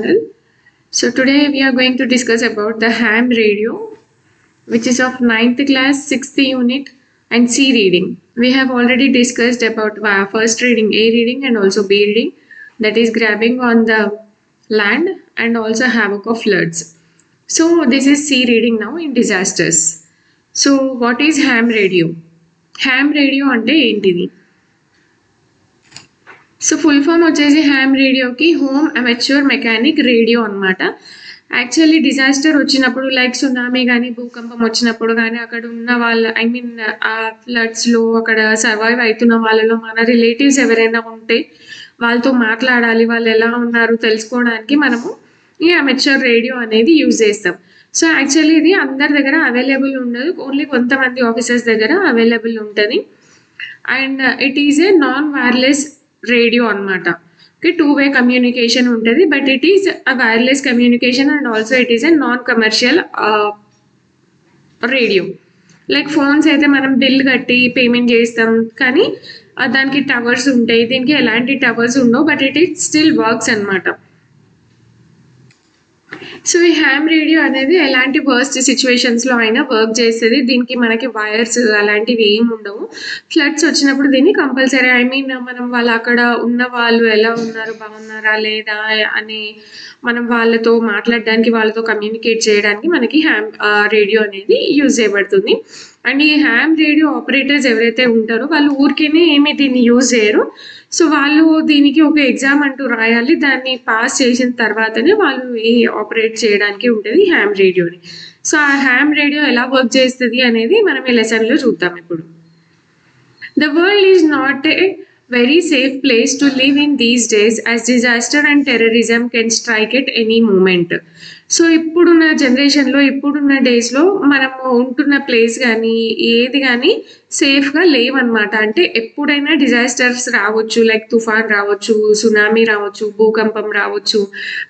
channel. So today we are going to discuss about the ham radio, which is of 9th class 6th unit and C reading. We have already discussed about first reading A reading and also B reading, that is grabbing on the land and also havoc of floods. So this is C reading now in disasters. So what is ham radio? Ham radio ante entidi? So full form వచ్చేసి ham రేడియోకి home amateur mechanic radio అనమాట. Actually disaster వచ్చినప్పుడు like tsunami కానీ భూకంపం వచ్చినప్పుడు కానీ అక్కడ ఉన్న వాళ్ళ ఆ ఫ్లడ్స్లో అక్కడ సర్వైవ్ అవుతున్న వాళ్ళలో మన రిలేటివ్స్ ఎవరైనా ఉంటే వాళ్ళతో మాట్లాడాలి, వాళ్ళు ఎలా ఉన్నారు తెలుసుకోవడానికి మనము ఈ అమెచ్యూర్ రేడియో అనేది యూజ్ చేస్తాం. సో యాక్చువల్లీ ఇది అందరి దగ్గర అవైలబుల్ ఉండదు, ఓన్లీ కొంతమంది ఆఫీసర్స్ దగ్గర అవైలబుల్ ఉంటుంది. And it is a non wireless radio అనమాట. ఓకే, 2-way కమ్యూనికేషన్ ఉంటుంది, but it is a wireless communication and also it is a non commercial radio. Like phones అయితే మనం బిల్ కట్టి payment చేస్తాం, కానీ దానికి టవర్స్ ఉంటాయి, దీనికి ఎలాంటి టవర్స్ ఉండవు, but it is still works అనమాట. సో ఈ హ్యామ్ రేడియో అనేది ఎలాంటి వర్స్ట్ సిచ్యువేషన్స్లో అయినా వర్క్ చేస్తుంది. దీనికి మనకి వైర్స్ అలాంటివి ఏమి ఉండవు. ఫ్లడ్స్ వచ్చినప్పుడు దీన్ని కంపల్సరీ మనం వాళ్ళు అక్కడ ఉన్న వాళ్ళు ఎలా ఉన్నారు, బాగున్నారా లేదా అని మనం వాళ్ళతో మాట్లాడడానికి, వాళ్ళతో కమ్యూనికేట్ చేయడానికి మనకి హ్యామ్ రేడియో అనేది యూజ్ చేయబడుతుంది. అండ్ ఈ హ్యామ్ రేడియో ఆపరేటర్స్ ఎవరైతే ఉంటారో వాళ్ళు ఊరికేనే ఏమి దీన్ని యూజ్ చేయరు. సో వాళ్ళు దీనికి ఒక ఎగ్జామ్ అంటూ రాయాలి, దాన్ని పాస్ చేసిన తర్వాతనే వాళ్ళు ఆపరేట్ చేయడానికి ఉంటుంది హ్యామ్ రేడియోని. సో ఆ హ్యామ్ రేడియో ఎలా వర్క్ చేస్తుంది అనేది మనం ఈ లెసన్లో చూద్దాం ఇప్పుడు. The world is not a very safe place to live in these days as disaster and terrorism can strike at any moment. So ఇప్పుడున్న జనరేషన్లో, ఇప్పుడున్న డేస్లో మనము ఉంటున్న ప్లేస్ కానీ ఏది కానీ సేఫ్గా లేవన్నమాట. అంటే ఎప్పుడైనా డిజాస్టర్స్ రావచ్చు, లైక్ తుఫాన్ రావచ్చు, సునామీ రావచ్చు, భూకంపం రావచ్చు,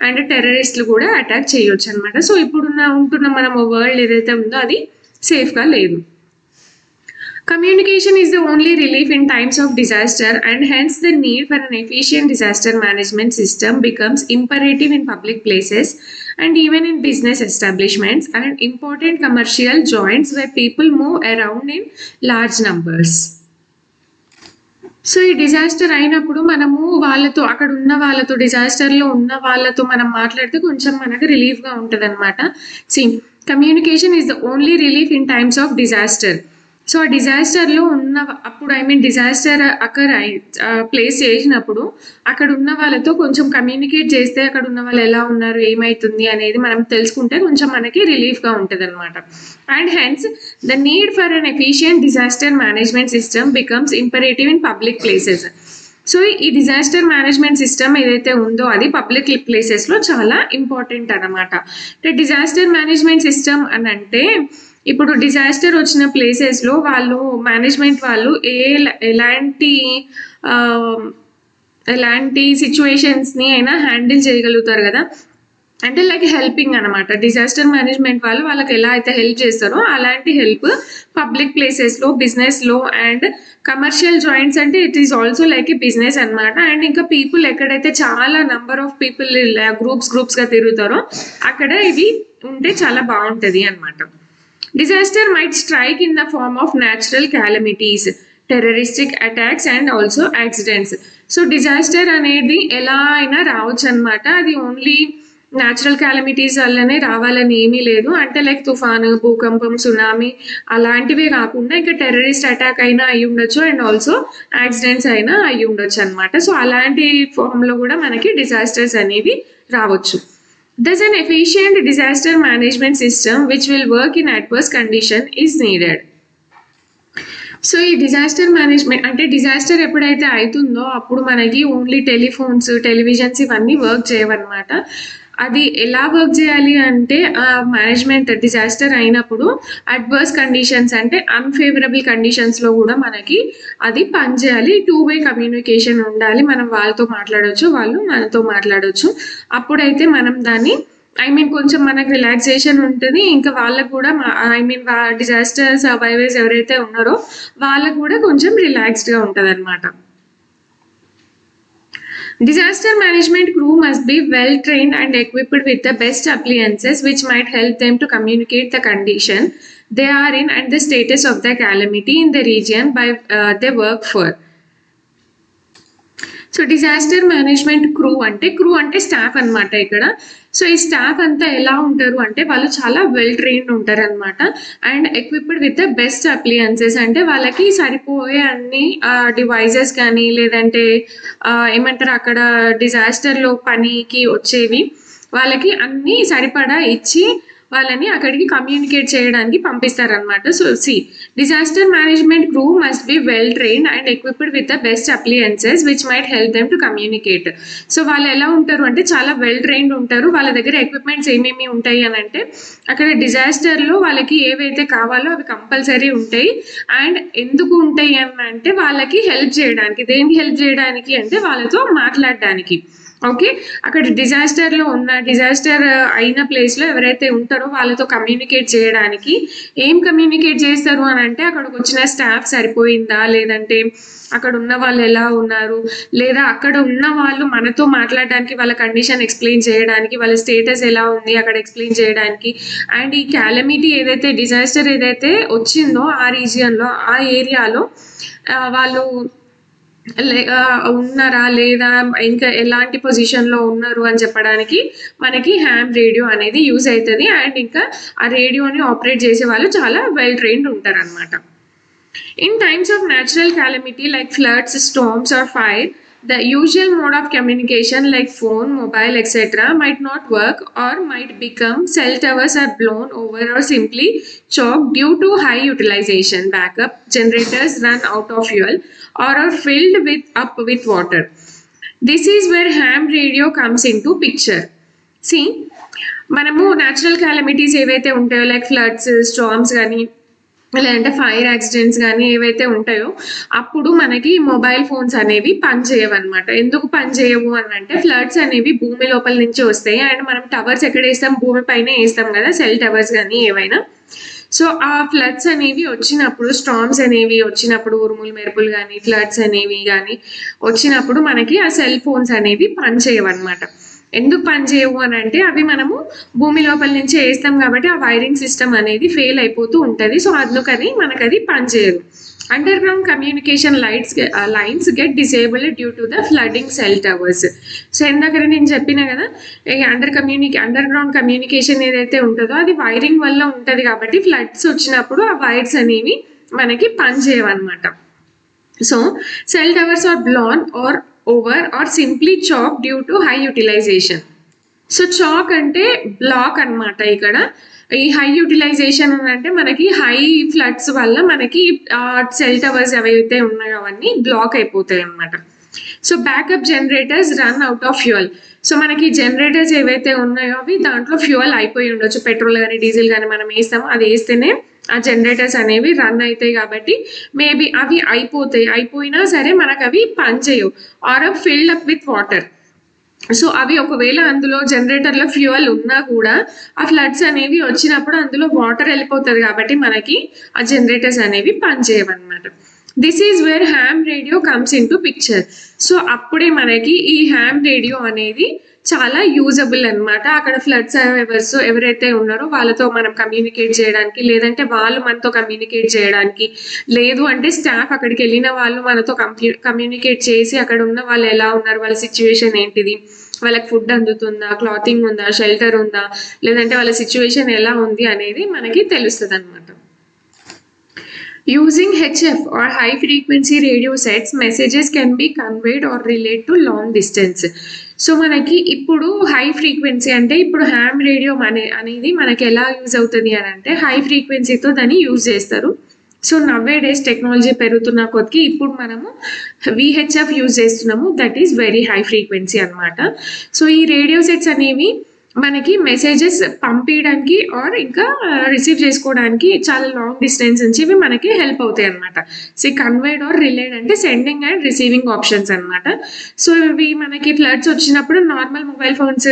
అండ్ టెర్రరిస్టులు కూడా అటాక్ చేయొచ్చు అనమాట. సో ఉంటున్న మనం వరల్డ్ ఏదైతే ఉందో అది సేఫ్గా లేదు. Communication is the only relief in times of disaster, and hence the need for an efficient disaster management system becomes imperative in public places and even in business establishments and important commercial joints where people move around in large numbers. So ఈ disaster అయినప్పుడు మనము వాళ్ళతో, అక్కడ ఉన్న వాళ్ళతో, డిజాస్టర్లో ఉన్న వాళ్ళతో మనం మాట్లాడితే కొంచెం మనకు రిలీఫ్గా ఉంటుంది అనమాట. Communication is the only relief in times of disaster. So ఆ డిజాస్టర్లో ఉన్న అప్పుడు డిజాస్టర్ ప్లేస్ చేసినప్పుడు అక్కడ ఉన్న వాళ్ళతో కొంచెం కమ్యూనికేట్ చేస్తే అక్కడ ఉన్న వాళ్ళు ఎలా ఉన్నారు, ఏమవుతుంది అనేది మనం తెలుసుకుంటే కొంచెం మనకి రిలీఫ్గా ఉంటుంది అనమాట. And hence the need for an efficient disaster management system becomes imperative in public places. So ఈ డిజాస్టర్ మేనేజ్మెంట్ సిస్టమ్ ఏదైతే ఉందో అది పబ్లిక్ ప్లేసెస్లో చాలా ఇంపార్టెంట్ అనమాట. డిజాస్టర్ మేనేజ్మెంట్ సిస్టమ్ అని అంటే ఇప్పుడు డిజాస్టర్ వచ్చిన ప్లేసెస్లో వాళ్ళు మేనేజ్మెంట్ వాళ్ళు ఎలాంటి సిచ్యువేషన్స్ని అయినా హ్యాండిల్ చేయగలుగుతారు కదా. అంటే లైక్ హెల్పింగ్ అనమాట. డిజాస్టర్ మేనేజ్మెంట్ వాళ్ళకి ఎలా అయితే హెల్ప్ చేస్తారో అలాంటి హెల్ప్ పబ్లిక్ ప్లేసెస్లో, బిజినెస్లో అండ్ కమర్షియల్ జాయింట్స్ అంటే it is also like A business అనమాట. అండ్ ఇంకా పీపుల్ ఎక్కడైతే చాలా నంబర్ ఆఫ్ పీపుల్ గ్రూప్స్గా తిరుగుతారో అక్కడ ఇవి ఉంటే చాలా బాగుంటుంది అనమాట. Disaster might strike in the form of natural calamities, terroristic attacks and also accidents. So disaster అనేది ఎలా అయినా రావచ్చు అనమాట. అది ఓన్లీ న్యాచురల్ క్యాలమిటీస్ వల్లనే రావాలని ఏమీ లేదు. అంటే లైక్ తుఫాను, భూకంపం, సునామీ అలాంటివే కాకుండా ఇంకా టెర్రరిస్ట్ అటాక్ అయినా అయి ఉండొచ్చు అండ్ ఆల్సో యాక్సిడెంట్స్ అయినా అయి ఉండొచ్చు అనమాట. సో అలాంటి ఫామ్లో కూడా మనకి డిజాస్టర్స్ అనేవి రావచ్చు. Thus, an efficient disaster management system which will work in adverse condition is needed. So ఈ డిజాస్టర్ మేనేజ్మెంట్ అంటే డిజాస్టర్ ఎప్పుడైతే అవుతుందో అప్పుడు మనకి ఓన్లీ టెలిఫోన్స్, టెలివిజన్స్ ఇవన్నీ వర్క్ చేయవన్నమాట. అది ఎలా వర్క్ చేయాలి అంటే మేనేజ్మెంట్ డిజాస్టర్ అయినప్పుడు అడ్వర్స్ కండిషన్స్ అంటే అన్ఫేవరబుల్ కండిషన్స్లో కూడా మనకి అది పనిచేయాలి. 2-way కమ్యూనికేషన్ ఉండాలి. మనం వాళ్ళతో మాట్లాడవచ్చు, వాళ్ళు మనతో మాట్లాడవచ్చు. అప్పుడైతే మనం దాన్ని కొంచెం మనకు రిలాక్సేషన్ ఉంటుంది. ఇంకా వాళ్ళకు కూడా డిజాస్టర్ సర్వైవర్స్ ఎవరైతే ఉన్నారో వాళ్ళకు కూడా కొంచెం రిలాక్స్డ్గా ఉంటుంది అనమాట. Disaster management crew must be well trained and equipped with the best appliances which might help them to communicate the condition they are in and the status of the calamity in the region by they work for. So disaster management crew అంటే staff అనమాట ఇక్కడ. So ఈ staff అంతా ఎలా ఉంటారు అంటే వాళ్ళు చాలా వెల్ ట్రైన్డ్ ఉంటారు అనమాట. And equipped with the best appliances, అంటే వాళ్ళకి సరిపోయే అన్ని డివైజెస్ కానీ లేదంటే ఏమంటారు అక్కడ డిజాస్టర్లో పనికి వచ్చేవి వాళ్ళకి అన్ని సరిపడా ఇచ్చి వాళ్ళని అక్కడికి కమ్యూనికేట్ చేయడానికి పంపిస్తారనమాట. So disaster management crew must be well trained and equipped with the best appliances which might help them to communicate. So వాళ్ళు ఎలా ఉంటారు అంటే చాలా వెల్ ట్రైన్డ్ ఉంటారు. వాళ్ళ దగ్గర ఎక్విప్మెంట్స్ ఏమేమి ఉంటాయి అని అంటే అక్కడ డిజాస్టర్లో వాళ్ళకి ఏవైతే కావాలో అవి కంపల్సరీ ఉంటాయి. అండ్ ఎందుకు ఉంటాయి అని అంటే వాళ్ళకి హెల్ప్ చేయడానికి. దేనికి హెల్ప్ చేయడానికి అంటే వాళ్ళతో మాట్లాడడానికి. ఓకే, అక్కడ డిజాస్టర్ అయిన ప్లేస్లో ఎవరైతే ఉంటారో వాళ్ళతో కమ్యూనికేట్ చేయడానికి. ఏం కమ్యూనికేట్ చేస్తారు అని అంటే అక్కడికి వచ్చిన స్టాఫ్ సరిపోయిందా, లేదంటే అక్కడ ఉన్న వాళ్ళు ఎలా ఉన్నారు, లేదా అక్కడ ఉన్న వాళ్ళు మనతో మాట్లాడడానికి, వాళ్ళ కండిషన్ ఎక్స్ప్లెయిన్ చేయడానికి, వాళ్ళ స్టేటస్ ఎలా ఉంది అక్కడ ఎక్స్ప్లెయిన్ చేయడానికి. అండ్ ఈ క్యాలమిటీ ఏదైతే డిజాస్టర్ ఏదైతే వచ్చిందో ఆ రీజియన్లో ఆ ఏరియాలో వాళ్ళు ఉన్నారా లేదా ఇంకా ఎలాంటి పొజిషన్లో ఉన్నారు అని చెప్పడానికి మనకి హ్యామ్ రేడియో అనేది యూజ్ అవుతుంది. అండ్ ఇంకా ఆ రేడియోని ఆపరేట్ చేసే వాళ్ళు చాలా వెల్ ట్రైన్డ్ ఉంటారు అనమాట. In times of natural calamity like floods, storms or fire, the usual mode of communication like phone, mobile, etc. might not work or might become cell towers are blown over or simply choked due to high utilization. Backup generators run out of fuel or are filled up with water. This is where ham radio comes into picture. See, మనము natural calamities ఏవైతే ఉంటాయో like floods, storms కానీ లేదంటే fire accidents కానీ ఏవైతే ఉంటాయో అప్పుడు మనకి మొబైల్ ఫోన్స్ అనేవి పనిచేయవు అనమాట. ఎందుకు పనిచేయవు అని అంటే ఫ్లడ్స్ అనేవి భూమి లోపల నుంచి వస్తాయి. అండ్ మనం టవర్స్ ఎక్కడ వేస్తాం, భూమి పైన వేస్తాం కదా, సెల్ టవర్స్ కానీ ఏవైనా. సో ఆ ఫ్లడ్స్ అనేవి వచ్చినప్పుడు, స్టార్మ్స్ అనేవి వచ్చినప్పుడు, ఉరుములు మెరుపులు కానీ ఫ్లడ్స్ అనేవి కానీ వచ్చినప్పుడు మనకి ఆ సెల్ ఫోన్స్ అనేవి పనిచేయవు అనమాట. ఎందుకు పనిచేయవు అని అంటే అవి మనము భూమి లోపల నుంచి వేస్తాం కాబట్టి ఆ వైరింగ్ సిస్టమ్ అనేది ఫెయిల్ అయిపోతూ ఉంటుంది. సో అందుకని మనకు అది పనిచేయదు. Under ground communication lines get disabled due to the flooding cell towers. So ఇందాక నేను చెప్పిన కదా, ఈ అండర్ గ్రౌండ్ కమ్యూనికేషన్ ఏదైతే ఉంటుందో అది వైరింగ్ వల్ల ఉంటుంది కాబట్టి ఫ్లడ్స్ వచ్చినప్పుడు ఆ వైర్స్ అనేవి మనకి పనిచేయవు అనమాట. So cell towers are blown are over or simply chalk due to high utilization. So chalk అంటే బ్లాక్ అనమాట. ఇక్కడ ఈ హై యూటిలైజేషన్ అంటే మనకి హై ఫ్లడ్స్ వల్ల మనకి సెల్ టవర్స్ ఏవైతే ఉన్నాయో అవన్నీ బ్లాక్ అయిపోతాయి అనమాట. So backup generators run out of fuel. So మనకి జనరేటర్స్ ఏవైతే ఉన్నాయో అవి దాంట్లో ఫ్యూయల్ అయిపోయి ఉండొచ్చు, పెట్రోల్ కానీ డీజిల్ కానీ మనం వేస్తాము, అది వేస్తేనే ఆ జనరేటర్స్ అనేవి రన్ అవుతాయి కాబట్టి మేబీ అవి అయిపోయినా సరే మనకు అవి పనిచేయవు. Are filled up with water. So అవి ఒకవేళ అందులో జనరేటర్లో ఫ్యూయల్ ఉన్నా కూడా ఆ ఫ్లడ్స్ అనేవి వచ్చినప్పుడు అందులో వాటర్ వెళ్ళిపోతుంది కాబట్టి మనకి ఆ జనరేటర్స్ అనేవి పనిచేయవు అనమాట. This is where ham radio comes into picture. So అప్పుడే మనకి ఈ హ్యామ్ రేడియో అనేది చాలా యూజబుల్ అనమాట. అక్కడ ఫ్లడ్ సర్వైవర్స్ ఎవరైతే ఉన్నారో వాళ్ళతో మనం కమ్యూనికేట్ చేయడానికి, లేదంటే వాళ్ళు మనతో కమ్యూనికేట్ చేయడానికి, లేదు అంటే స్టాఫ్ అక్కడికి వెళ్ళిన వాళ్ళు మనతో కమ్యూనికేట్ చేసి అక్కడ ఉన్న వాళ్ళు ఎలా ఉన్నారు, వాళ్ళ సిచ్యువేషన్ ఏంటిది, వాళ్ళకి ఫుడ్ అందుతుందా, క్లాతింగ్ ఉందా, షెల్టర్ ఉందా, లేదంటే వాళ్ళ సిచ్యువేషన్ ఎలా ఉంది అనేది మనకి తెలుస్తుంది అనమాట. Using HF or high frequency radio sets, messages can be conveyed or relayed to long distance. So మనకి ఇప్పుడు హై ఫ్రీక్వెన్సీ అంటే ఇప్పుడు హ్యామ్ రేడియో అనేది మనకి ఎలా యూజ్ అవుతుంది అని అంటే హై ఫ్రీక్వెన్సీతో దాన్ని యూజ్ చేస్తారు. సో నవ్వే డేస్ టెక్నాలజీ పెరుగుతున్న కొద్దికి ఇప్పుడు మనము VHF యూజ్ చేస్తున్నాము, that is very high frequency అనమాట. సో ఈ రేడియో సెట్స్ అనేవి మనకి మెసేజెస్ పంపించడానికి ఆర్ ఇంకా రిసీవ్ చేసుకోవడానికి చాలా లాంగ్ డిస్టెన్స్ నుంచి ఇవి మనకి హెల్ప్ అవుతాయి అనమాట. సో కన్వేడ్ ఆర్ రిలేడ్ అంటే సెండింగ్ అండ్ రిసీవింగ్ ఆప్షన్స్ అనమాట. సో ఇవి మనకి ఫ్లడ్స్ వచ్చినప్పుడు నార్మల్ మొబైల్ ఫోన్స్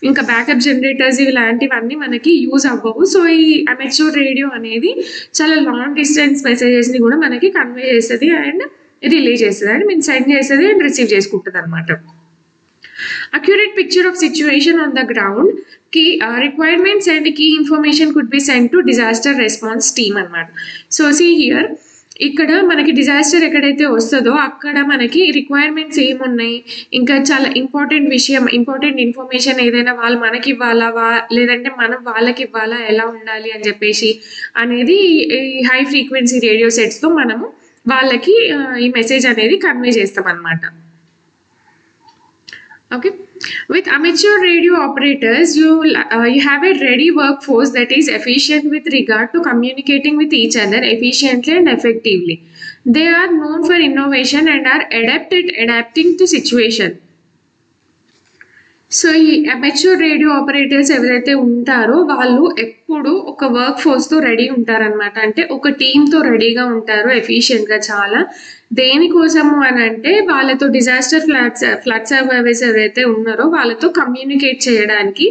ఇంకా బ్యాకప్ జనరేటర్స్ ఇలాంటివన్నీ మనకి యూజ్ అవ్వవు. సో ఈ అమెచ్యూర్ రేడియో అనేది చాలా లాంగ్ డిస్టెన్స్ మెసేజెస్ని కూడా మనకి కన్వే చేస్తుంది అండ్ రిలే చేస్తుంది, అండ్ మీన్ సెండ్ చేస్తుంది అండ్ రిసీవ్ చేసుకుంటుంది అనమాట. Accurate picture of situation on the ground, key requirements and key information could be sent to disaster response team అన్నమాట. సో సీ హియర్, ఇక్కడ మనకి డిజాస్టర్ ఎక్కడైతే వస్తుందో అక్కడ మనకి రిక్వైర్మెంట్స్ ఏమున్నాయి, ఇంకా చాలా ఇంపార్టెంట్ విషయం, ఇంపార్టెంట్ ఇన్ఫర్మేషన్ ఏదైనా వాళ్ళు మనకి ఇవ్వాలా, లేదంటే మనం వాళ్ళకి ఇవ్వాలా, ఎలా ఉండాలి అని చెప్పేసి అనేది ఈ హై ఫ్రీక్వెన్సీ రేడియో సెట్స్తో మనము వాళ్ళకి ఈ మెసేజ్ అనేది కన్వే చేస్తాం అన్నమాట. Okay, with amateur radio operators, you have a ready workforce that is efficient with regard to communicating with each other efficiently and effectively. They are known for innovation and are adept at adapting to situation. So ఈ amateur radio operators ఎవరైతే ఉంటారో వాళ్ళు ఎప్పుడు ఒక work ఫోర్స్తో ready ఉంటారనమాట. అంటే ఒక టీంతో రెడీగా ఉంటారు ఎఫిషియెంట్గా చాలా. దేనికోసము అని అంటే వాళ్ళతో డిజాస్టర్ ఫ్లడ్ సర్వైవర్స్ ఎవరైతే ఉన్నారో వాళ్ళతో కమ్యూనికేట్ చేయడానికి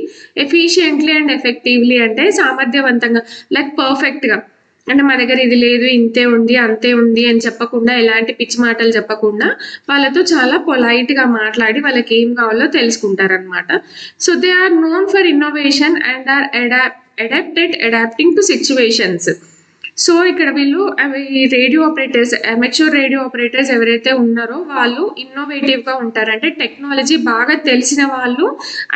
ఎఫిషియెంట్లీ అండ్ ఎఫెక్టివ్లీ, అంటే సామర్థ్యవంతంగా, లైక్ పర్ఫెక్ట్గా, అంటే మా దగ్గర ఇది లేదు, ఇంతే ఉంది, అంతే ఉంది అని చెప్పకుండా, ఎలాంటి పిచ్చి మాటలు చెప్పకుండా వాళ్ళతో చాలా పొలైట్గా మాట్లాడి వాళ్ళకి ఏం కావాలో తెలుసుకుంటారనమాట. So they are known for innovation and are adapted adapting to situations. So ఇక్కడ వీళ్ళు radio operators, amateur radio operators ఎవరైతే ఉన్నారో వాళ్ళు ఇన్నోవేటివ్గా ఉంటారు, అంటే టెక్నాలజీ బాగా తెలిసిన వాళ్ళు,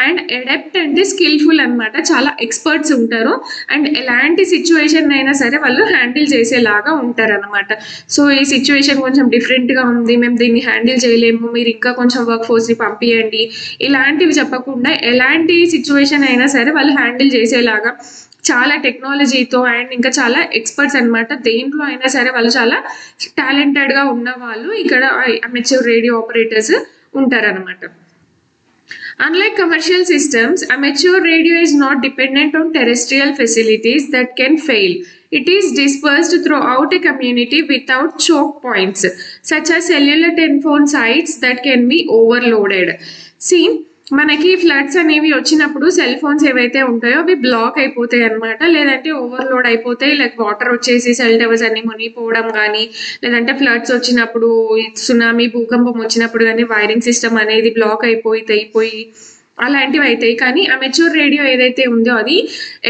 అండ్ అడాప్ట్ అంటే స్కిల్ఫుల్ అనమాట, చాలా ఎక్స్పర్ట్స్ ఉంటారు, అండ్ ఎలాంటి సిచ్యువేషన్ అయినా సరే వాళ్ళు హ్యాండిల్ చేసేలాగా ఉంటారు అనమాట. సో ఈ సిచ్యువేషన్ కొంచెం డిఫరెంట్గా ఉంది, మేము దీన్ని హ్యాండిల్ చేయలేము, మీరు ఇంకా కొంచెం వర్క్ ఫోర్స్ని పంపించండి, ఇలాంటివి చెప్పకుండా ఎలాంటి సిచ్యువేషన్ అయినా సరే వాళ్ళు హ్యాండిల్ చేసేలాగా చాలా టెక్నాలజీతో అండ్ ఇంకా చాలా ఎక్స్పర్ట్స్ అనమాట. దేంట్లో అయినా సరే వాళ్ళు చాలా టాలెంటెడ్గా ఉన్న వాళ్ళు ఇక్కడ అమెచ్యూర్ రేడియో ఆపరేటర్స్ ఉంటారనమాట. Unlike commercial systems, amateur radio is not dependent on terrestrial facilities that can fail. It is dispersed throughout a community without choke points, such as cellular telephone sites that can be overloaded. See, మనకి floods అనేవి వచ్చినప్పుడు cell phones ఏవైతే ఉంటాయో అవి black అయిపోతాయి అనమాట, లేదంటే overload అయిపోతాయి, లైక్ వాటర్ వచ్చేసి సెల్ టవర్స్ అన్ని మునిగిపోవడం కానీ, లేదంటే ఫ్లడ్స్ వచ్చినప్పుడు, సునామీ, భూకంపం వచ్చినప్పుడు కానీ వైరింగ్ సిస్టమ్ అనేది బ్లాక్ అయిపోయి అలాంటివి అవుతాయి. కానీ అమెచ్యూర్ రేడియో ఏదైతే ఉందో అది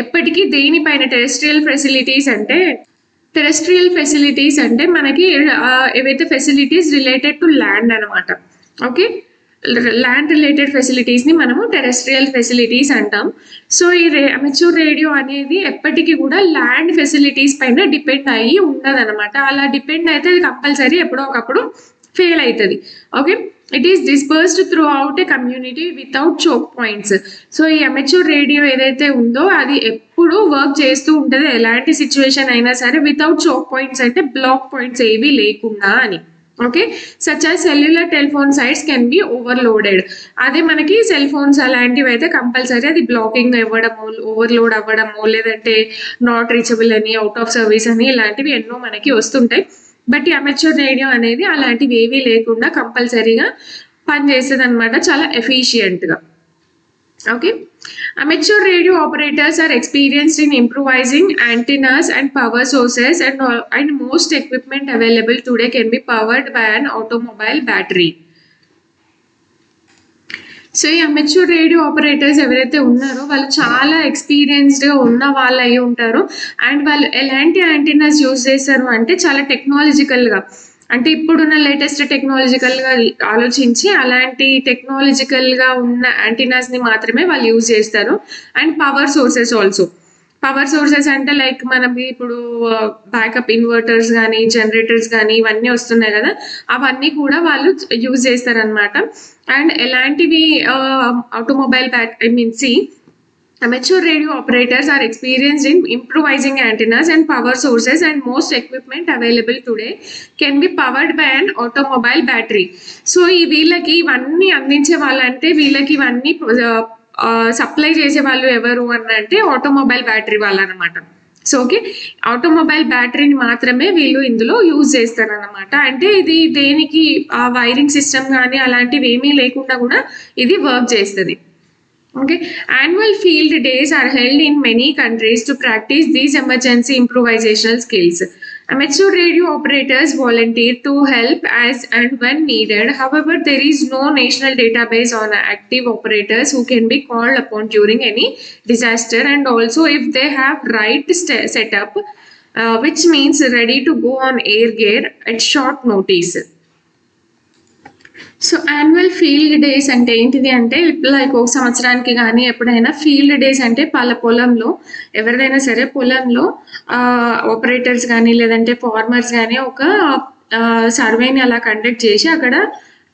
ఎప్పటికీ దేనిపైన టెరెస్ట్రియల్ ఫెసిలిటీస్ అంటే మనకి ఏవైతే ఫెసిలిటీస్ రిలేటెడ్ టు ల్యాండ్ అనమాట. ఓకే, ల్యాండ్ రిలేటెడ్ ఫెసిలిటీస్ని మనము టెరెస్ట్రియల్ ఫెసిలిటీస్ అంటాం. సో ఈ అమెచ్యూర్ రేడియో అనేది ఎప్పటికీ కూడా ల్యాండ్ ఫెసిలిటీస్ పైన డిపెండ్ అయ్యి ఉండదు అనమాట. అలా డిపెండ్ అయితే అది కంపల్సరీ ఎప్పుడో ఒకప్పుడు ఫెయిల్ అవుతుంది. Okay, it is dispersed through out A community without choke points. So ఈ అమెచ్యూర్ రేడియో ఏదైతే ఉందో అది ఎప్పుడు వర్క్ చేస్తూ ఉంటుంది ఎలాంటి సిచ్యువేషన్ అయినా సరే, వితౌట్ చోక్ పాయింట్స్ అంటే బ్లాక్ పాయింట్స్ ఏవి లేకుండా అని. Okay, such as cellular telephone sites can be overloaded. అదే మనకి సెల్ ఫోన్స్ అలాంటివి అయితే కంపల్సరీ అది బ్లాకింగ్ అవ్వడము, ఓవర్లోడ్ అవ్వడము, లేదంటే నాట్ రీచబుల్ అని, అవుట్ ఆఫ్ సర్వీస్ అని, ఇలాంటివి ఎన్నో మనకి వస్తుంటాయి. బట్ ఈ అమెచ్యూర్ రేడియో అనేది అలాంటివి ఏవీ లేకుండా కంపల్సరీగా పనిచేస్తుంది అనమాట, చాలా ఎఫిషియెంట్గా. Okay, amateur radio operators are experienced in improvising antennas and power sources, and most equipment available today can be powered by an automobile battery. So ఈ అమెచ్యూర్ రేడియో ఆపరేటర్స్ ఎవరైతే ఉన్నారో వాళ్ళు చాలా ఎక్స్పీరియన్స్డ్గా ఉన్న వాళ్ళు అయి ఉంటారు. అండ్ వాళ్ళు ఎలాంటి యాంటీనాస్ యూజ్ చేస్తారు అంటే చాలా టెక్నాలజికల్గా, అంటే ఇప్పుడున్న లేటెస్ట్ టెక్నాలజికల్గా ఆలోచించి అలాంటి టెక్నాలజికల్గా ఉన్న యాంటీనాస్ని మాత్రమే వాళ్ళు యూజ్ చేస్తారు. And power sources also. Power sources అంటే లైక్ మనం ఇప్పుడు బ్యాకప్ ఇన్వర్టర్స్ కానీ, జనరేటర్స్ కానీ ఇవన్నీ వస్తున్నాయి కదా, అవన్నీ కూడా వాళ్ళు యూజ్ చేస్తారనమాట. అండ్ ఎలాంటివి automobile amateur radio operators are experienced in improvising antennas and power sources, and most equipment available today can be powered by an automobile battery. So ఈ వీళ్ళకి ఇవన్నీ అందించే వాళ్ళంటే, వీళ్ళకి ఇవన్నీ సప్లై చేసే వాళ్ళు ఎవరు అని అంటే ఆటోమొబైల్ బ్యాటరీ వాళ్ళు అనమాట. సో ఓకే, ఆటోమొబైల్ బ్యాటరీని మాత్రమే వీళ్ళు ఇందులో యూజ్ చేస్తారనమాట. అంటే ఇది దేనికి వైరింగ్ సిస్టమ్ కానీ అలాంటివి ఏమీ లేకుండా కూడా ఇది వర్క్ చేస్తుంది. Okay, annual field days are held in many countries to practice these emergency improvisational skills. Amateur radio operators volunteer to help as and when needed. However, there is no national database on active operators who can be called upon during any disaster, and also if they have right setup, which means ready to go on air gear at short notice. So annual field days అంటే ఏంటిది అంటే like ఒక సంవత్సరానికి కానీ ఎప్పుడైనా field days అంటే వాళ్ళ పొలంలో ఎవరిదైనా సరే పొలంలో ఆపరేటర్స్ కానీ లేదంటే ఫార్మర్స్ కానీ ఒక సర్వేని అలా కండక్ట్ చేసి అక్కడ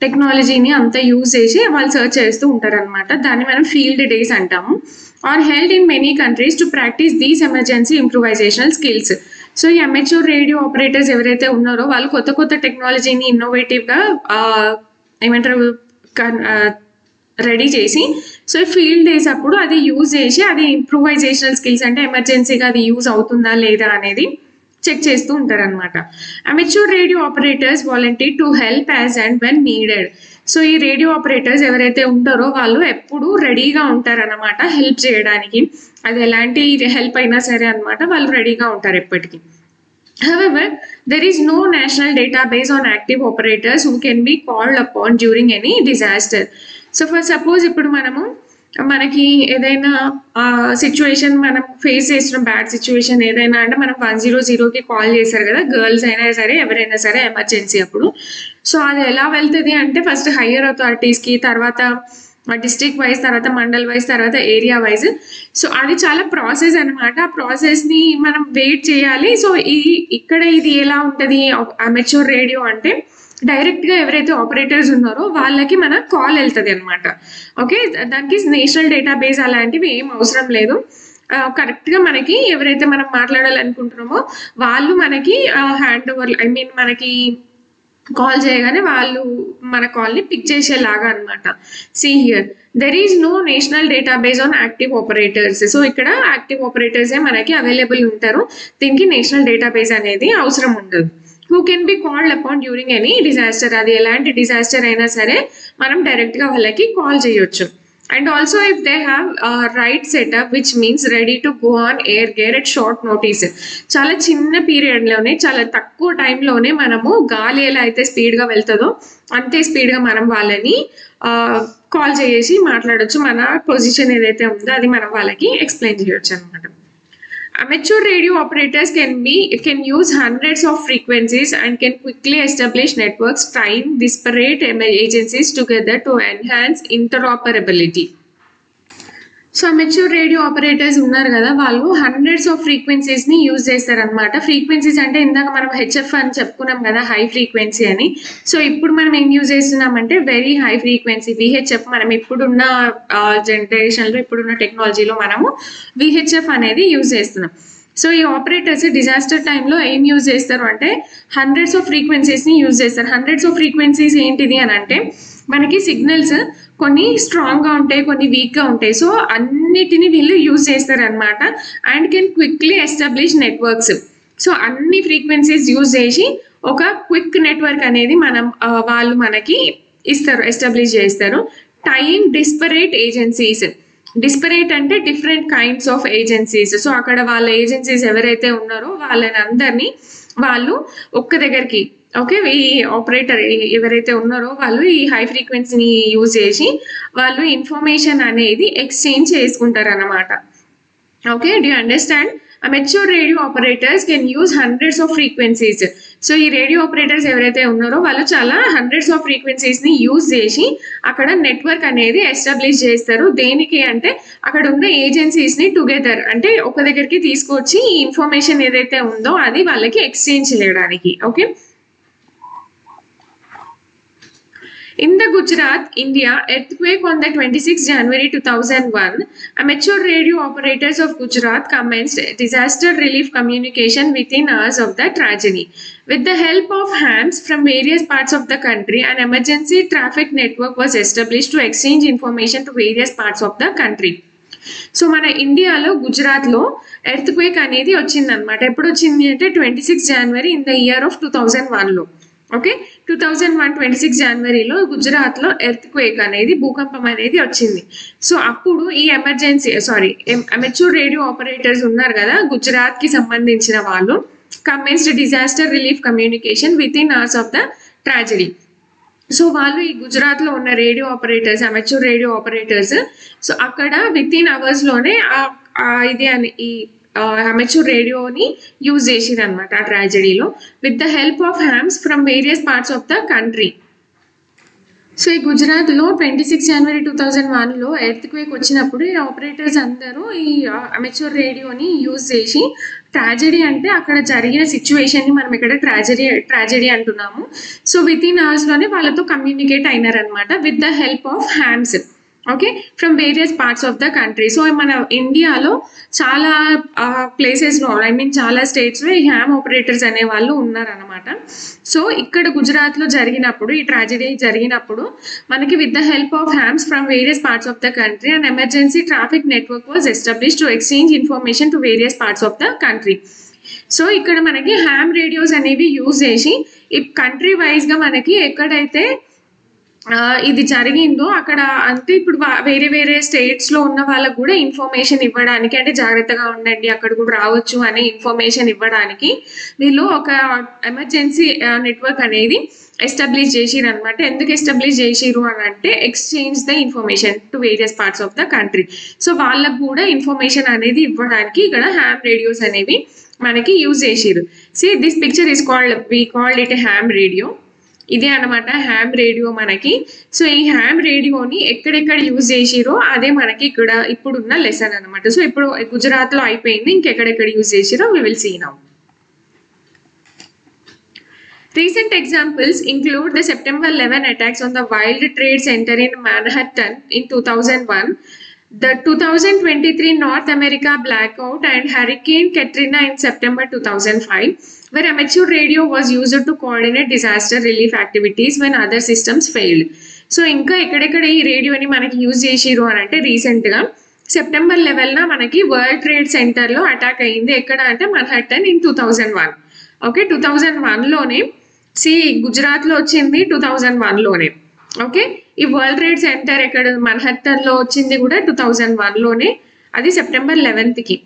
టెక్నాలజీని అంతా యూజ్ చేసి వాళ్ళు సర్చ్ చేస్తూ ఉంటారనమాట. దాన్ని మనం ఫీల్డ్ డేస్ అంటాము. Are held in many countries to practice these emergency improvisational skills. So ఈ అమెచ్యూర్ రేడియో ఆపరేటర్స్ ఎవరైతే ఉన్నారో వాళ్ళు కొత్త కొత్త టెక్నాలజీని ఇన్నోవేటివ్గా ఏమంటారు రెడీ చేసి సో ఫీల్డ్ డేస్ అప్పుడు అది యూజ్ చేసి అది ఇంప్రూవైజేషనల్ స్కిల్స్ అంటే ఎమర్జెన్సీగా అది యూజ్ అవుతుందా లేదా అనేది చెక్ చేస్తూ ఉంటారనమాట. Amateur radio operators volunteer to help as and when needed. So ఈ రేడియో ఆపరేటర్స్ ఎవరైతే ఉంటారో వాళ్ళు ఎప్పుడు రెడీగా ఉంటారన్నమాట హెల్ప్ చేయడానికి. అది ఎలాంటి హెల్ప్ అయినా సరే అనమాట వాళ్ళు రెడీగా ఉంటారు ఎప్పటికీ. However, there is no national database on active operators who can be called upon during any disaster. So for suppose ఇప్పుడు మనకి ఏదైనా సిచ్యువేషన్ మనం ఫేస్ చేస్తున్న బ్యాడ్ సిచ్యువేషన్ ఏదైనా అంటే మనం 100కి కాల్ చేశారు కదా గర్ల్స్ అయినా సరే ఎవరైనా సరే ఎమర్జెన్సీ అప్పుడు. సో అది ఎలా వెళ్తుంది అంటే ఫస్ట్ హయ్యర్ అథారిటీస్కి, తర్వాత డిస్ట్రిక్ట్ వైజ్, తర్వాత మండల్ వైజ్, తర్వాత ఏరియా వైజ్. సో అది చాలా ప్రాసెస్ అనమాట. ఆ ప్రాసెస్ని మనం వెయిట్ చేయాలి. సో ఇక్కడ ఇది ఎలా ఉంటుంది అమెచ్యూర్ రేడియో అంటే డైరెక్ట్గా ఎవరైతే ఆపరేటర్స్ ఉన్నారో వాళ్ళకి మన కాల్ వెళ్తుంది అనమాట. ఓకే, దానికి నేషనల్ డేటాబేస్ అలాంటివి ఏం అవసరం లేదు. కరెక్ట్గా మనకి ఎవరైతే మనం మాట్లాడాలనుకుంటున్నామో వాళ్ళు మనకి హ్యాండ్ ఓవర్ మనకి కాల్ చేయగానే వాళ్ళు మన కాల్ని పిక్ చేసేలాగా అనమాట. See here there is no national database on active operators. So ఇక్కడ యాక్టివ్ ఆపరేటర్సే మనకి అవైలబుల్ ఉంటారు. దీనికి నేషనల్ డేటాబేస్ అనేది అవసరం ఉండదు. Who can be called upon during any disaster. అది ఎలాంటి డిజాస్టర్ అయినా సరే మనం డైరెక్ట్గా వాళ్ళకి కాల్ చేయొచ్చు. And also if they have right setup which means ready to go on air gear at short notice. చాలా చిన్న పీరియడ్లోనే చాలా తక్కువ టైంలోనే మనము గాలి ఎలా అయితే స్పీడ్గా వెళ్తుందో అంతే స్పీడ్గా మనం వాళ్ళని కాల్ చేసి మాట్లాడొచ్చు. మన పొజిషన్ ఏదైతే ఉందో అది మనం వాళ్ళకి ఎక్స్ప్లెయిన్ చేయొచ్చు అనమాట. Amateur radio operators can use hundreds of frequencies and can quickly establish networks, tying disparate agencies together to enhance interoperability. So amateur radio operators ఉన్నారు కదా వాళ్ళు హండ్రెడ్స్ ఆఫ్ ఫ్రీక్వెన్సీస్ని యూజ్ చేస్తారనమాట. ఫ్రీక్వెన్సీస్ అంటే ఇందాక మనం హెచ్ఎఫ్ అని చెప్పుకున్నాం కదా హై ఫ్రీక్వెన్సీ అని. సో ఇప్పుడు మనం ఏం యూజ్ చేస్తున్నామంటే వెరీ హై ఫ్రీక్వెన్సీ విహెచ్ఎఫ్. మనం ఇప్పుడున్న జనరేషన్లో ఇప్పుడున్న టెక్నాలజీలో మనము విహెచ్ఎఫ్ అనేది యూజ్ చేస్తున్నాం. సో ఈ ఆపరేటర్స్ డిజాస్టర్ టైంలో ఏం యూజ్ చేస్తారు అంటే హండ్రెడ్స్ ఆఫ్ ఫ్రీక్వెన్సీస్ని యూజ్ చేస్తారు. హండ్రెడ్స్ ఆఫ్ ఫ్రీక్వెన్సీస్ ఏంటిది అని అంటే మనకి సిగ్నల్స్ కొన్ని స్ట్రాంగ్గా ఉంటాయి, కొన్ని వీక్గా ఉంటాయి. సో అన్నిటిని వీళ్ళు యూజ్ చేస్తారనమాట. And can quickly establish networks. So అన్ని ఫ్రీక్వెన్సీస్ యూజ్ చేసి ఒక క్విక్ నెట్వర్క్ అనేది వాళ్ళు మనకి ఇస్తారు, ఎస్టాబ్లిష్ చేస్తారు. Tying desperate agencies. డిస్పరేట్ అంటే different kinds of agencies. So అక్కడ వాళ్ళ ఏజెన్సీస్ ఎవరైతే ఉన్నారో వాళ్ళని అందరినీ వాళ్ళు ఒక్క దగ్గరికి ఓకే ఈ ఆపరేటర్ ఎవరైతే ఉన్నారో వాళ్ళు ఈ హై ఫ్రీక్వెన్సీని యూజ్ చేసి వాళ్ళు ఇన్ఫర్మేషన్ అనేది ఎక్స్చేంజ్ చేసుకుంటారు అన్నమాట. Okay, do you understand? Amateur radio operators can use hundreds of frequencies. So ఈ రేడియో ఆపరేటర్స్ ఎవరైతే ఉన్నారో వాళ్ళు చాలా హండ్రెడ్స్ ఆఫ్ ఫ్రీక్వెన్సీస్ని యూజ్ చేసి అక్కడ నెట్వర్క్ అనేది ఎస్టాబ్లిష్ చేస్తారు. దేనికి అంటే అక్కడ ఉన్న ఏజెన్సీస్ని టుగెదర్ అంటే ఒక దగ్గరికి తీసుకొచ్చి ఈ ఇన్ఫర్మేషన్ ఏదైతే ఉందో అది వాళ్ళకి ఎక్స్చేంజ్ చేయడానికి. Okay, in the Gujarat, India, earthquake on the 26th January 2001, amateur radio operators of Gujarat commenced disaster relief communication within hours of the tragedy. With the help of hams from various parts of the country, an emergency traffic network was established to exchange information to various parts of the country. So మన ఇండియాలో గుజరాత్లో earthquake అనేది వచ్చిందనమాట. ఎప్పుడు వచ్చింది అంటే 26 January in the year of 2001లో. Okay, 2001 26 జనవరిలో గుజరాత్లో ఎర్త్క్వేక్ అనేది భూకంపం అనేది వచ్చింది. సో అప్పుడు ఈ అమెచ్యూర్ రేడియో ఆపరేటర్స్ ఉన్నారు కదా గుజరాత్కి సంబంధించిన వాళ్ళు, commenced disaster relief communication within hours of the tragedy. So వాళ్ళు ఈ గుజరాత్లో ఉన్న radio operators, amateur radio operators, so అక్కడ విత్ ఇన్ అవర్స్లోనే ఇది అని ఈ అమెచ్యూర్ రేడియోని యూజ్ చేసిరు అనమాట ఆ ట్రాజడీలో with the help of hams from various parts of the country. So ఈ గుజరాత్లో 26 జనవరి 2001లో ఎర్త్ క్వేక్ వచ్చినప్పుడు ఈ ఆపరేటర్స్ అందరూ ఈ అమెచ్యూర్ రేడియోని యూజ్ చేసి ట్రాజడీ అంటే అక్కడ జరిగిన సిచ్యువేషన్ని మనం ఇక్కడ ట్రాజడీ అంటున్నాము. సో విత్ ఇన్ అవర్స్లోనే వాళ్ళతో కమ్యూనికేట్ అయినారనమాట with the help of hams, okay, from various parts of the country. So మన ఇండియాలో చాలా ప్లేసెస్లో, ఐ మీన్ చాలా స్టేట్స్లో ఈ హ్యామ్ ఆపరేటర్స్ అనే వాళ్ళు ఉన్నారనమాట. సో ఇక్కడ గుజరాత్లో జరిగినప్పుడు, ఈ ట్రాజడీ జరిగినప్పుడు మనకి with the help of hams from various parts of the country and emergency traffic network was establish to exchange information to various parts of the country. So ఇక్కడ మనకి హ్యామ్ రేడియోస్ అనేవి use చేసి ఈ country వైజ్గా మనకి ఎక్కడైతే ఇది జరిగిందో అక్కడ అంటే ఇప్పుడు వేరే వేరే స్టేట్స్లో ఉన్న వాళ్ళకు కూడా ఇన్ఫర్మేషన్ ఇవ్వడానికి, అంటే జాగ్రత్తగా ఉండండి అక్కడ కూడా రావచ్చు అనే ఇన్ఫర్మేషన్ ఇవ్వడానికి వీళ్ళు ఒక ఎమర్జెన్సీ నెట్వర్క్ అనేది ఎస్టాబ్లిష్ చేసిరు అనమాట. ఎందుకు ఎస్టాబ్లిష్ చేసిరు అని అంటే exchange the information to various parts of the country. So వాళ్ళకు కూడా ఇన్ఫర్మేషన్ అనేది ఇవ్వడానికి ఇక్కడ హ్యామ్ రేడియోస్ అనేవి మనకి యూజ్ చేసిరు. See this picture is called it ham radio. ఇదే అనమాట హ్యామ్ రేడియో మనకి. సో ఈ హ్యామ్ రేడియోని ఎక్కడెక్కడ యూజ్ చేసిరో అదే మనకి ఇక్కడ ఇప్పుడున్న లెసన్ అనమాట. సో ఇప్పుడు గుజరాత్లో అయిపోయింది, ఇంకెక్కడెక్కడ యూజ్ చేసిరో we will see now. Recent examples include the September 11 attacks on the World Trade Center in Manhattan in 2001, the 2023 North America blackout and Hurricane Katrina in September 2005, where amateur radio was used to coordinate disaster relief activities when other systems failed. So ఇంకా ఎక్కడెక్కడ ఈ రేడియోని మనకి use చేసిరు అని అంటే రీసెంట్గా September 11 మనకి world trade సెంటర్లో అటాక్ అయ్యింది. ఎక్కడ అంటే మన్హట్టన్ ఇన్ 2001. ఓకే, 2001లోనే గుజరాత్లో వచ్చింది 2001లోనే. ఓకే, ఈ వరల్డ్ ట్రేడ్ సెంటర్ ఎక్కడ మన్హట్టన్లో వచ్చింది కూడా 2001లోనే, అది September 11కి.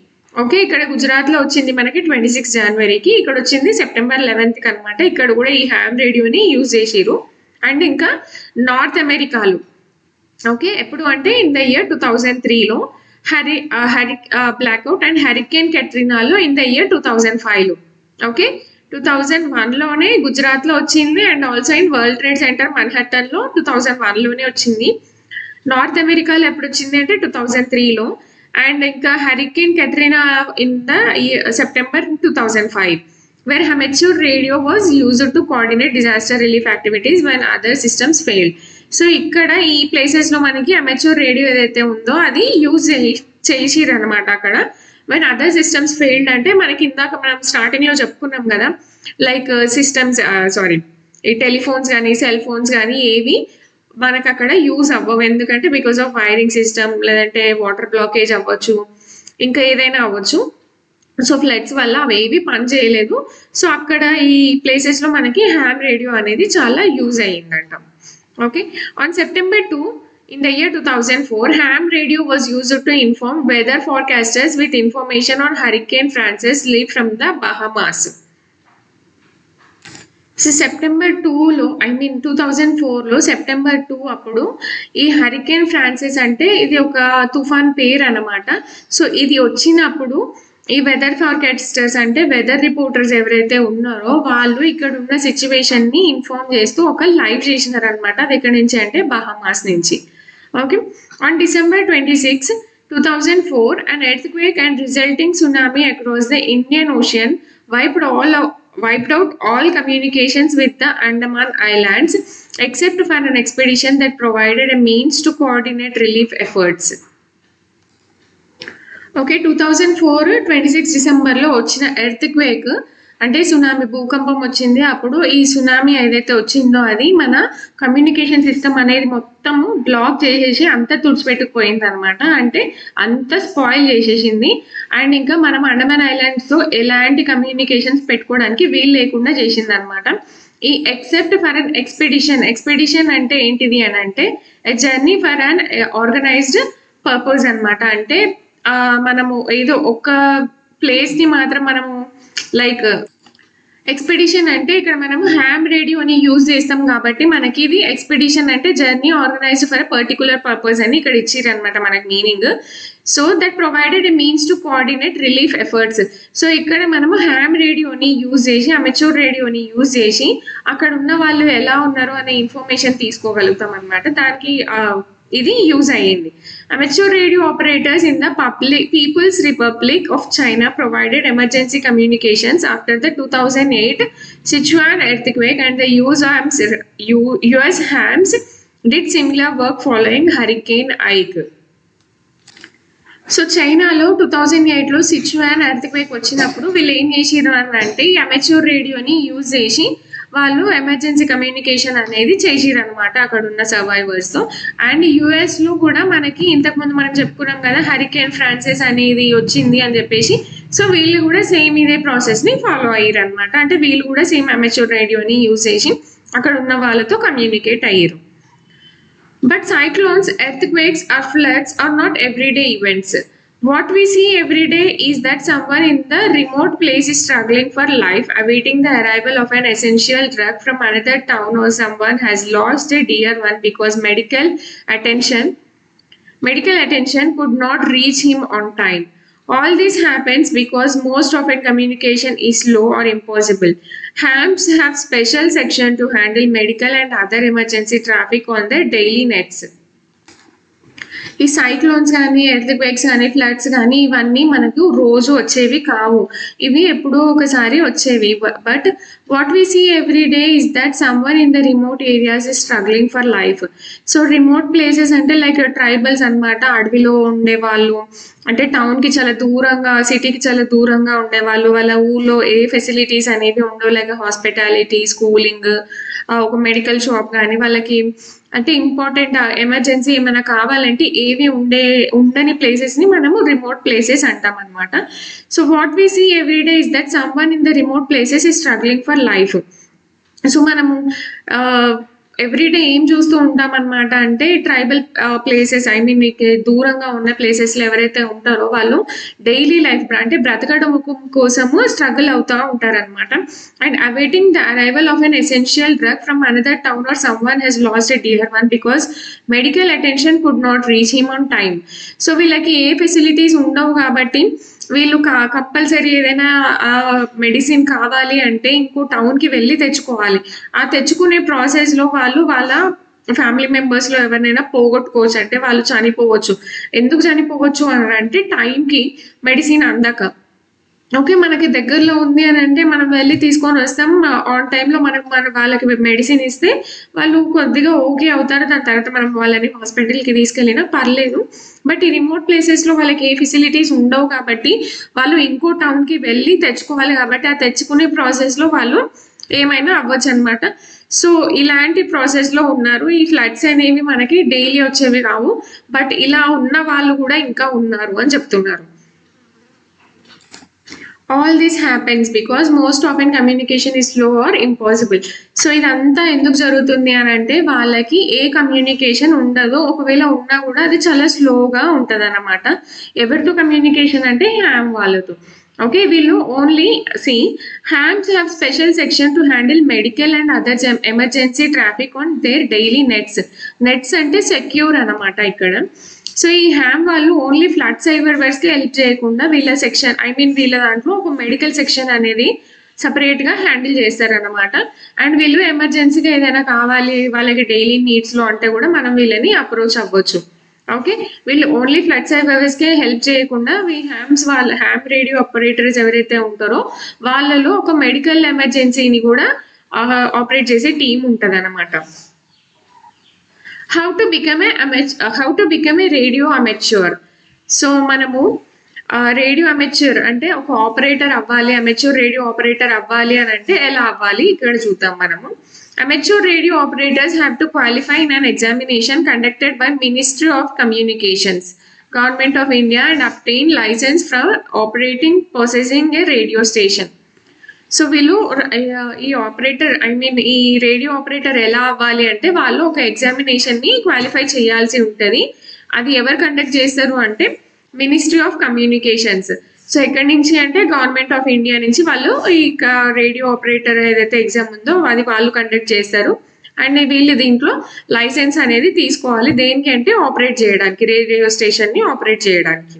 ఓకే, ఇక్కడ గుజరాత్లో వచ్చింది మనకి 26 జనవరికి, ఇక్కడ వచ్చింది September 11కి అనమాట. ఇక్కడ కూడా ఈ హ్యామ్ రేడియోని యూజ్ చేసిరు. అండ్ ఇంకా నార్త్ అమెరికాలో, ఓకే, ఎప్పుడు అంటే ఇన్ ద ఇయర్ 2003లో బ్లాక్అవుట్ అండ్ హరికేన్ కెట్రినాలో ఇన్ ద ఇయర్ 2005లో. ఓకే, 2001లోనే గుజరాత్లో వచ్చింది and also in world trade center మన్హట్టన్లో 2001లోనే వచ్చింది. నార్త్ అమెరికాలో ఎప్పుడు వచ్చింది అంటే 2003లో. అండ్ ఇంకా hurricane Katrina in the September 2005, where amateur radio was used to coordinate disaster relief activities when other systems failed. So ఇక్కడ ఈ ప్లేసెస్లో మనకి అమెచ్యూర్ రేడియో ఏదైతే ఉందో అది యూజ్ చేసిరు అనమాట అక్కడ. when other systems failed అంటే మనకి ఇందాక మనం స్టార్టింగ్లో చెప్పుకున్నాం కదా, లైక్ సిస్టమ్స్ ఈ టెలిఫోన్స్ కానీ సెల్ ఫోన్స్ కానీ ఏవి మనకు అక్కడ యూజ్ అవ్వవు. ఎందుకంటే బికాస్ ఆఫ్ వైరింగ్ సిస్టమ్, లేదంటే వాటర్ బ్లాకేజ్ అవ్వచ్చు, ఇంకా ఏదైనా అవ్వచ్చు. సో ఫ్లడ్స్ వల్ల అవేవి పని చేయలేదు. సో అక్కడ ఈ ప్లేసెస్లో మనకి హ్యామ్ రేడియో అనేది చాలా యూజ్ అయ్యిందంట. Okay, on September 2 in the year 2004, ham radio was used to inform weather forecasters with information on Hurricane Frances lead from the Bahamas. So September 2లో, ఐ మీన్ 2004లో September 2 అప్పుడు ఈ hurricane Francis అంటే ఇది ఒక తుఫాన్ పేరు అనమాట. సో ఇది వచ్చినప్పుడు ఈ వెదర్ ఫార్కాస్టర్స్ అంటే వెదర్ రిపోర్టర్స్ ఎవరైతే ఉన్నారో వాళ్ళు ఇక్కడ ఉన్న సిచ్యువేషన్ని ఇన్ఫార్మ్ చేస్తూ ఒక లైవ్ చేసినారు అనమాట. అది ఎక్కడి నుంచి అంటే బహామాస్ నుంచి. Okay, on December 26, 2004, an earthquake and resulting tsunami across the Indian Ocean wiped out all communications with the Andaman Islands except for an expedition that provided a means to coordinate relief efforts. Okay, 2004 26 డిసెంబర్లో వచ్చిన earthquake అంటే tsunami, భూకంపం వచ్చింది. అప్పుడు ఈ tsunami ఏదైతే వచ్చిందో అది మన కమ్యూనికేషన్ సిస్టమ్ అనేది మొత్తము బ్లాక్ చేసేసి అంతా తుడిచిపెట్టుకుపోయింది అనమాట. అంటే అంత స్పాయిల్ చేసేసింది. అండ్ ఇంకా మనం అండమాన్ ఐలాండ్స్తో ఎలాంటి కమ్యూనికేషన్స్ పెట్టుకోవడానికి వీలు లేకుండా చేసింది అనమాట. ఈ ఎక్సెప్ట్ ఫర్ అన్ ఎక్స్పెడిషన్ అంటే ఏంటిది అని అంటే a journey for an organised purpose అనమాట. అంటే మనము ఏదో ఒక ప్లేస్ని మాత్రం మనము లైక్ ఎక్స్పెడిషన్ అంటే ఇక్కడ మనం హ్యామ్ రేడియోని యూజ్ చేస్తాం కాబట్టి మనకి ఇది ఎక్స్పెడిషన్ అంటే journey organised for particular purpose అని ఇక్కడ ఇచ్చిర్రు అనమాట మనకి meaning. So that provided a means to coordinate relief efforts. So ఇక్కడ మనము హ్యామ్ రేడియోని యూజ్ చేసి అమెచ్యూర్ రేడియోని యూజ్ చేసి అక్కడ ఉన్న వాళ్ళు ఎలా ఉన్నారు అనే ఇన్ఫర్మేషన్ తీసుకోగలుగుతాం అనమాట. దానికి ఇది యూజ్ అయ్యింది. Amateur radio operators in the People's Republic of China provided emergency communications after the 2008 Sichuan earthquake, and the US hams did similar work following Hurricane Ike. So చైనాలో 2008లో సిచువాన్ ఎర్త్క్వేక్ వచ్చినప్పుడు వీళ్ళు ఏం చేసిర్రు అని అంటే ఈ అమెచ్యూర్ రేడియోని యూజ్ చేసి వాళ్ళు ఎమర్జెన్సీ కమ్యూనికేషన్ అనేది చేసిర్రు అనమాట అక్కడ ఉన్న సర్వైవర్స్తో. అండ్ యుఎస్లో కూడా మనకి ఇంతకుముందు మనం చెప్పుకున్నాం కదా హరికేన్ ఫ్రాన్సిస్ అనేది వచ్చింది అని చెప్పేసి. సో వీళ్ళు కూడా సేమ్ ఇదే ప్రాసెస్ని ఫాలో అయ్యారు అనమాట. అంటే వీళ్ళు కూడా సేమ్ అమెచ్యూర్ రేడియోని యూజ్ చేసి అక్కడ ఉన్న వాళ్ళతో కమ్యూనికేట్ అయ్యారు. But cyclones, earthquakes, or floods are not everyday events. What we see every day is that someone in the remote place is struggling for life, awaiting the arrival of an essential drug from another town, or someone has lost a dear one because medical attention could not reach him on time. All this happens because most often communication is slow or impossible. Hams have special section to handle medical and other emergency traffic on their daily nets. ఈ cyclones కానీ earthquakes కానీ floods కానీ ఇవన్నీ మనకు రోజు వచ్చేవి కావు, ఇవి ఎప్పుడో ఒకసారి వచ్చేవి. But what we see every day is that someone in the remote areas is struggling for life. So remote places అంటే లైక్ ట్రైబల్స్ అనమాట, అడవిలో ఉండేవాళ్ళు, అంటే టౌన్కి చాలా దూరంగా సిటీకి చాలా దూరంగా ఉండేవాళ్ళు. వాళ్ళ ఊళ్ళో ఏ ఫెసిలిటీస్ అనేవి ఉండవు, లైక్ హాస్పిటాలిటీ, స్కూలింగ్, ఒక మెడికల్ షాప్ కానీ వాళ్ళకి అంటే ఇంపార్టెంట్ ఎమర్జెన్సీ ఏమైనా కావాలంటే ఏవి ఉండని ప్లేసెస్ని మనము రిమోట్ ప్లేసెస్ అంటాం అనమాట. So what we see every day is that someone in the remote places is struggling for life. So మనము ఎవ్రీడే ఏం చూస్తూ ఉంటాం అనమాట అంటే ట్రైబల్ ప్లేసెస్, ఐ మీన్ మీకు దూరంగా ఉన్న ప్లేసెస్లో ఎవరైతే ఉంటారో వాళ్ళు డైలీ లైఫ్ అంటే బ్రతకడం కోసము స్ట్రగుల్ అవుతూ ఉంటారనమాట. And awaiting the arrival of an essential drug from another town or someone has lost a dear one because medical attention could not reach him on time. So వీళ్ళకి ఏ facilities ఉండవు కాబట్టి వీళ్ళు కంపల్సరీ ఏదైనా medicine కావాలి అంటే ఇంకో టౌన్కి వెళ్ళి తెచ్చుకోవాలి. ఆ తెచ్చుకునే ప్రాసెస్లో వాళ్ళు వాళ్ళ ఫ్యామిలీ మెంబర్స్లో ఎవరినైనా పోగొట్టుకోవచ్చు, అంటే వాళ్ళు చనిపోవచ్చు. ఎందుకు చనిపోవచ్చు అని అంటే టైంకి మెడిసిన్ అందక. ఓకే, మనకి దగ్గరలో ఉంది అని అంటే మనం వెళ్ళి తీసుకొని వస్తాం, ఆన్ టైంలో మన వాళ్ళకి మెడిసిన్ ఇస్తే వాళ్ళు కొద్దిగా ఓకే అవుతారు. దాని తర్వాత మనం వాళ్ళని హాస్పిటల్కి తీసుకెళ్ళినా పర్లేదు. బట్ ఈ రిమోట్ ప్లేసెస్లో వాళ్ళకి ఏ ఫెసిలిటీస్ ఉండవు కాబట్టి వాళ్ళు ఇంకో టౌన్కి వెళ్ళి తెచ్చుకోవాలి. కాబట్టి ఆ తెచ్చుకునే ప్రాసెస్లో వాళ్ళు ఏమైనా అవ్వచ్చు అనమాట. సో ఇలాంటి ప్రాసెస్లో ఉన్నారు. ఈ ఫ్లడ్స్ అనేవి మనకి డైలీ వచ్చేవి కావు, బట్ ఇలా ఉన్న వాళ్ళు కూడా ఇంకా ఉన్నారు అని చెప్తున్నారు. All this happens because most often communication is slow or impossible. So ఇదంతా ఎందుకు జరుగుతుంది అని అంటే వాళ్ళకి ఏ కమ్యూనికేషన్ ఉండదో, ఒకవేళ ఉన్నా కూడా అది చాలా స్లోగా ఉంటుంది అన్నమాట. ఎవరితో కమ్యూనికేషన్ అంటే హ్యామ్ వాళ్ళతో. ఓకే, వీళ్ళు only hams have special section to handle medical and other emergency traffic on their daily nets అంటే సెక్యూర్ అనమాట ఇక్కడ. సో ఈ హ్యామ్ వాళ్ళు ఓన్లీ ఫ్లడ్ సర్వైవర్స్కి హెల్ప్ చేయకుండా వీళ్ళ సెక్షన్, ఐ మీన్ వీళ్ళ దాంట్లో ఒక మెడికల్ సెక్షన్ అనేది సపరేట్గా హ్యాండిల్ చేస్తారనమాట. అండ్ వీళ్ళు ఎమర్జెన్సీగా ఏదైనా కావాలి వాళ్ళకి డైలీ నీడ్స్లో అంటే కూడా మనం వీళ్ళని అప్రోచ్ అవ్వచ్చు. ఓకే, వీళ్ళు ఓన్లీ ఫ్లడ్ సర్వైవర్స్కే హెల్ప్ చేయకుండా వాళ్ళ హ్యామ్ రేడియో ఆపరేటర్స్ ఎవరైతే ఉంటారో వాళ్ళలో ఒక మెడికల్ ఎమర్జెన్సీని కూడా ఆపరేట్ చేసే టీం ఉంటుంది అనమాట. How to become a radio amateur. So మనము రేడియో అమెచ్యూర్ అంటే ఒక ఆపరేటర్ అవ్వాలి, అమెచ్యూర్ రేడియో ఆపరేటర్ అవ్వాలి అని అంటే ఎలా అవ్వాలి ఇక్కడ చూద్దాం మనము. Amateur radio operators have to qualify in an examination conducted by Ministry of Communications, Government of India, and obtain license for possessing a radio station. So వీళ్ళు ఈ ఆపరేటర్, ఐ మీన్ ఈ రేడియో ఆపరేటర్ ఎలా అవ్వాలి అంటే వాళ్ళు ఒక ఎగ్జామినేషన్ని qualify చేయాల్సి ఉంటుంది. అది ఎవరు కండక్ట్ చేస్తారు అంటే మినిస్ట్రీ ఆఫ్ కమ్యూనికేషన్స్. సో ఎక్కడి నుంచి అంటే గవర్నమెంట్ ఆఫ్ ఇండియా నుంచి వాళ్ళు ఈ రేడియో ఆపరేటర్ ఏదైతే ఎగ్జామ్ ఉందో అది వాళ్ళు కండక్ట్ చేస్తారు. అండ్ వీళ్ళు దీంట్లో లైసెన్స్ అనేది తీసుకోవాలి. దేనికి అంటే ఆపరేట్ చేయడానికి, రేడియో స్టేషన్ని ఆపరేట్ చేయడానికి.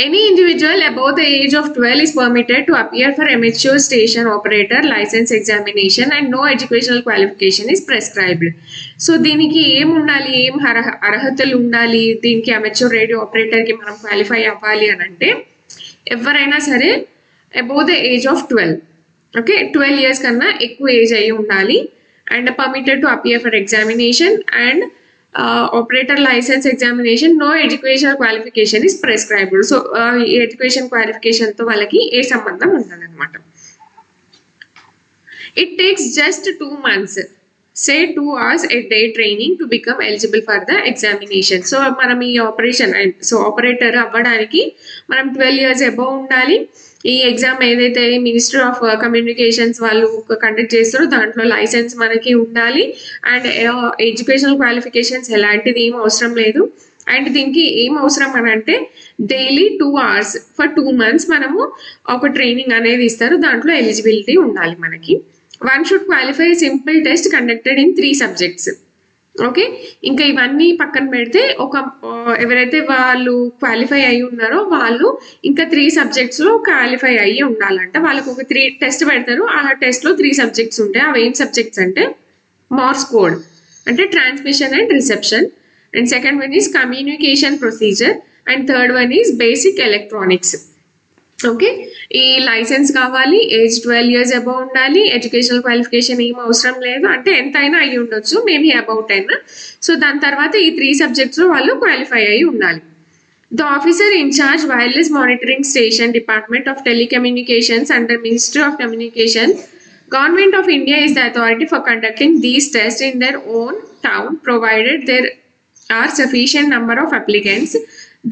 Any individual above the age of 12 is permitted to appear for amateur station operator license examination and no educational qualification is prescribed. So దీనికి ఏం ఉండాలి, ఏం అర్హతలు ఉండాలి, దీనికి అమెచ్యూర్ రేడియో ఆపరేటర్కి మనం క్వాలిఫై అవ్వాలి అని అంటే ఎవరైనా సరే above the age of 12, okay, 12 years కన్నా ఎక్కువ ఏజ్ అయ్యి ఉండాలి. And permitted to appear for examination and operator license examination, no educational qualification is prescribed. So ఈ ఎడ్యుకేషన్ క్వాలిఫికేషన్ తో వాళ్ళకి ఏ సంబంధం ఉండదన్నమాట. It takes just 2 months, say 2 hours a day training to become eligible for the examination. So మనం ఈ operator అవ్వడానికి మనం 12 years above ఉండాలి. ఈ ఎగ్జామ్ ఏదైతే మినిస్ట్రీ ఆఫ్ కమ్యూనికేషన్స్ వాళ్ళు కండక్ట్ చేస్తారో దాంట్లో లైసెన్స్ మనకి ఉండాలి. అండ్ ఎడ్యుకేషనల్ క్వాలిఫికేషన్స్ ఎలాంటిది ఏం అవసరం లేదు. అండ్ దీనికి ఏం అవసరం అని అంటే డైలీ 2 hours ఫర్ 2 months మనము ఒక ట్రైనింగ్ అనేది ఇస్తారు. దాంట్లో ఎలిజిబిలిటీ ఉండాలి మనకి. One should qualify simple test conducted in 3 subjects. Okay, ఇంకా ఇవన్నీ పక్కన పెడితే ఎవరైతే వాళ్ళు క్వాలిఫై అయి ఉన్నారో వాళ్ళు ఇంకా 3 subjects లో క్వాలిఫై అయ్యి ఉండాలంట. వాళ్ళకు ఒక 3 టెస్ట్ పెడతారు. ఆ టెస్ట్ లో 3 subjects ఉంటాయి. అవి ఏం సబ్జెక్ట్స్ అంటే మార్స్ కోడ్ అంటే transmission and reception, and second one is communication procedure, and third one is basic electronics. Okay, ఈ లైసెన్స్ కావాలి, ఏజ్ 12 years అబౌవ్ ఉండాలి, ఎడ్యుకేషనల్ క్వాలిఫికేషన్ ఏం అవసరం లేదు, అంటే ఎంత అయినా అయ్యి ఉండొచ్చు, మేబీ అబౌవ్ 10. సో దాని తర్వాత ఈ 3 subjects లో వాళ్ళు క్వాలిఫై అయ్యి ఉండాలి. The officer in charge wireless monitoring station department of telecommunications under ministry of communication, government of India is the authority for conducting these tests in their own town provided there are sufficient number of applicants.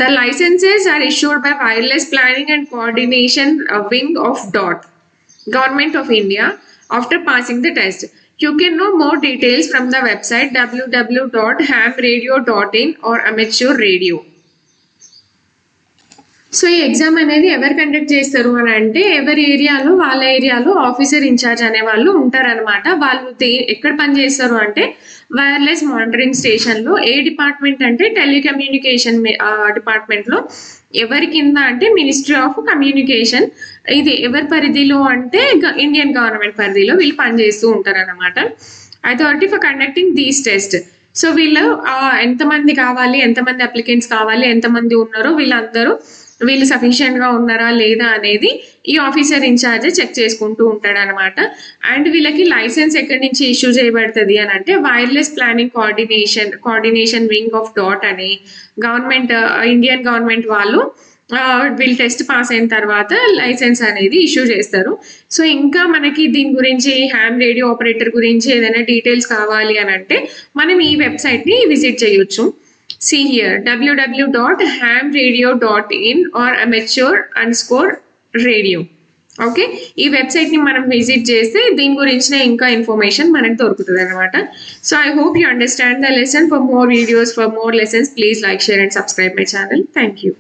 The licenses are issued by Wireless Planning and Coordination Wing of DOT, Government of India, after passing the test. You can know more details from the website www.hamradio.in or amateur radio. So ఈ exam అనేది ఎవరు conduct చేస్తారు అని అంటే ఎవరి ఏరియాలో వాళ్ళ ఏరియాలో ఆఫీసర్ ఇన్ఛార్జ్ అనే వాళ్ళు ఉంటారనమాట. వాళ్ళు ఎక్కడ పని చేస్తారు అంటే వైర్లెస్ మానిటరింగ్ స్టేషన్లో. ఏ డిపార్ట్మెంట్ అంటే టెలికమ్యూనికేషన్ డిపార్ట్మెంట్లో. ఎవరి కింద అంటే మినిస్ట్రీ ఆఫ్ కమ్యూనికేషన్. ఇది ఎవరి పరిధిలో అంటే ఇండియన్ గవర్నమెంట్ పరిధిలో వీళ్ళు పనిచేస్తూ ఉంటారనమాట. Authority for conducting these test. So వీళ్ళు ఎంతమంది కావాలి, ఎంతమంది అప్లికెంట్స్ కావాలి, ఎంతమంది ఉన్నారో వీళ్ళు సఫిషియెంట్ గా ఉన్నారా లేదా అనేది ఈ ఆఫీసర్ ఇన్ఛార్జ్ చెక్ చేసుకుంటూ ఉంటాడు అనమాట. అండ్ వీళ్ళకి లైసెన్స్ ఎక్కడి నుంచి ఇష్యూ చేయబడుతుంది అని అంటే wireless planning coordination wing of dot అని ఇండియన్ గవర్నమెంట్ వాళ్ళు వీళ్ళు టెస్ట్ పాస్ అయిన తర్వాత లైసెన్స్ అనేది ఇష్యూ చేస్తారు. సో ఇంకా మనకి దీని గురించి హ్యామ్ రేడియో ఆపరేటర్ గురించి ఏదైనా డీటెయిల్స్ కావాలి అని అంటే మనం ఈ వెబ్సైట్ని విజిట్ చేయొచ్చు. See here www.hamradio.in or amateur_radio. Okay, ఈ వెబ్సైట్ని మనం విజిట్ చేస్తే దీని గురించిన ఇంకా ఇన్ఫర్మేషన్ మనకు దొరుకుతుంది అనమాట. So I hope you understand the lesson. For more videos, for more lessons, please like, share and subscribe my channel. Thank you.